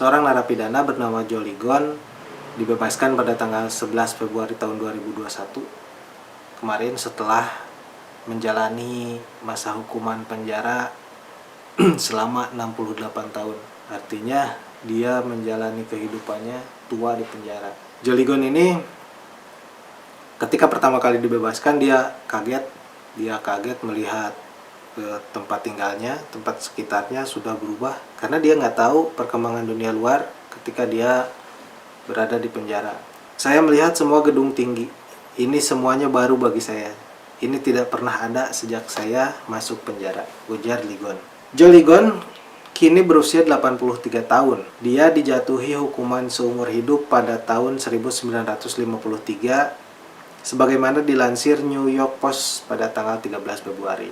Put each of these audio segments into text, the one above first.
Seorang narapidana bernama Joe Ligon dibebaskan pada tanggal 11 Februari tahun 2021 kemarin setelah menjalani masa hukuman penjara selama 68 tahun. Artinya dia menjalani kehidupannya tua di penjara. Joe Ligon ini ketika pertama kali dibebaskan dia kaget melihat tempat tinggalnya, tempat sekitarnya sudah berubah karena dia nggak tahu perkembangan dunia luar ketika dia berada di penjara. Saya melihat semua gedung tinggi. Ini semuanya baru bagi saya. Ini tidak pernah ada sejak saya masuk penjara, ujar Ligon. Joe Ligon kini berusia 83 tahun. Dia dijatuhi hukuman seumur hidup pada tahun 1953 sebagaimana dilansir New York Post pada tanggal 13 Februari.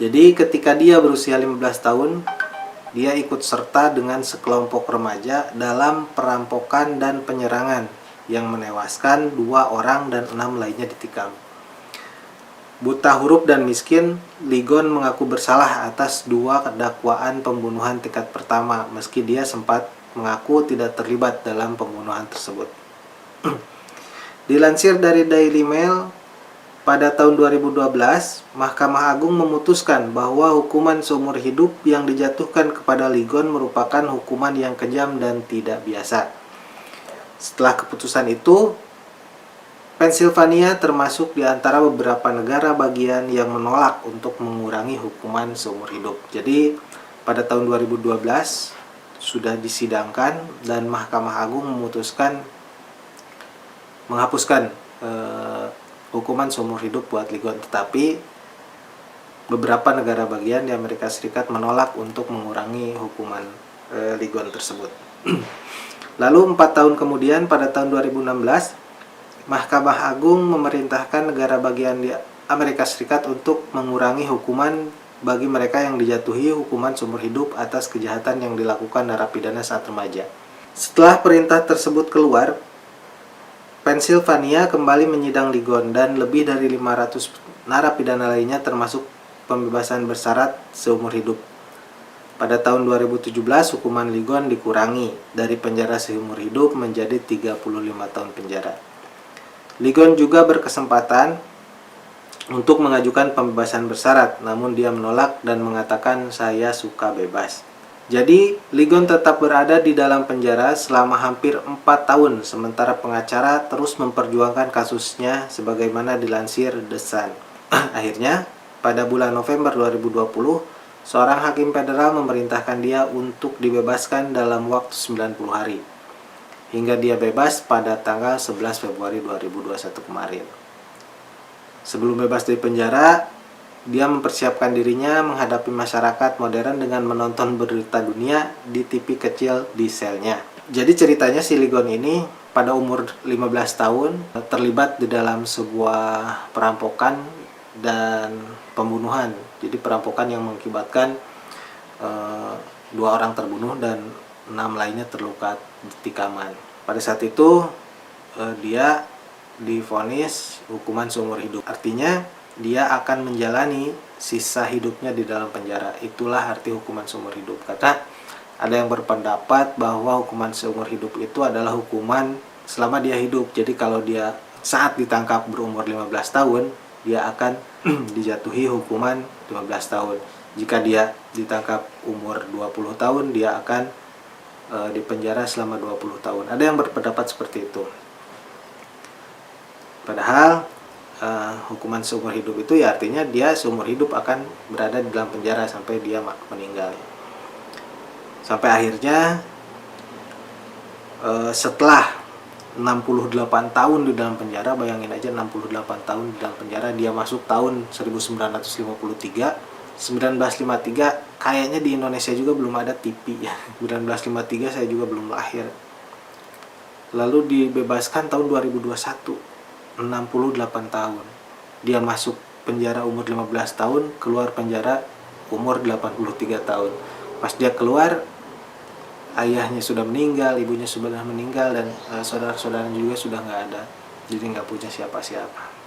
Jadi ketika dia berusia 15 tahun, dia ikut serta dengan sekelompok remaja dalam perampokan dan penyerangan yang menewaskan 2 orang dan 6 lainnya ditikam. Buta huruf dan miskin, Ligon mengaku bersalah atas 2 dakwaan pembunuhan tingkat pertama, meski dia sempat mengaku tidak terlibat dalam pembunuhan tersebut. Dilansir dari Daily Mail, pada tahun 2012, Mahkamah Agung memutuskan bahwa hukuman seumur hidup yang dijatuhkan kepada Ligon merupakan hukuman yang kejam dan tidak biasa. Setelah keputusan itu, Pennsylvania termasuk di antara beberapa negara bagian yang menolak untuk mengurangi hukuman seumur hidup. Jadi, pada tahun 2012 sudah disidangkan dan Mahkamah Agung memutuskan menghapuskan hukuman seumur hidup buat Ligon, tetapi beberapa negara bagian di Amerika Serikat menolak untuk mengurangi hukuman Ligon tersebut. Lalu 4 tahun kemudian pada tahun 2016, Mahkamah Agung memerintahkan negara bagian di Amerika Serikat untuk mengurangi hukuman bagi mereka yang dijatuhi hukuman seumur hidup atas kejahatan yang dilakukan narapidana saat remaja. Setelah perintah tersebut keluar, Pennsylvania kembali menyidang Ligon dan lebih dari 500 narapidana lainnya termasuk pembebasan bersyarat seumur hidup. Pada tahun 2017, hukuman Ligon dikurangi dari penjara seumur hidup menjadi 35 tahun penjara. Ligon juga berkesempatan untuk mengajukan pembebasan bersyarat, namun dia menolak dan mengatakan saya suka bebas. Jadi, Ligon tetap berada di dalam penjara selama hampir 4 tahun, sementara pengacara terus memperjuangkan kasusnya sebagaimana dilansir The Sun. Akhirnya, pada bulan November 2020, seorang hakim federal memerintahkan dia untuk dibebaskan dalam waktu 90 hari. Hingga dia bebas pada tanggal 11 Februari 2021 kemarin. Sebelum bebas dari penjara, dia mempersiapkan dirinya menghadapi masyarakat modern dengan menonton berita dunia di TV kecil di selnya. Jadi ceritanya si Ligon ini pada umur 15 tahun terlibat di dalam sebuah perampokan dan pembunuhan. Jadi perampokan yang mengakibatkan 2 orang terbunuh dan 6 lainnya terluka tikaman. Pada saat itu dia divonis hukuman seumur hidup. Artinya dia akan menjalani sisa hidupnya di dalam penjara. Itulah arti hukuman seumur hidup. Karena ada yang berpendapat bahwa hukuman seumur hidup itu adalah hukuman selama dia hidup. Jadi kalau dia saat ditangkap berumur 15 tahun, dia akan dijatuhi hukuman 15 tahun. Jika dia ditangkap umur 20 tahun, dia akan dipenjara selama 20 tahun. Ada yang berpendapat seperti itu. Padahal hukuman seumur hidup itu ya artinya dia seumur hidup akan berada di dalam penjara sampai dia meninggal. Sampai akhirnya setelah 68 tahun di dalam penjara, bayangin aja 68 tahun di dalam penjara, dia masuk tahun 1953. 1953 kayaknya di Indonesia juga belum ada TV ya. 1953 saya juga belum lahir. Lalu dibebaskan tahun 2021. 68 tahun. Dia masuk penjara umur 15 tahun, keluar penjara umur 83 tahun. Pas dia keluar, ayahnya sudah meninggal, ibunya sudah meninggal, dan saudara-saudaranya juga sudah nggak ada. Jadi nggak punya siapa-siapa.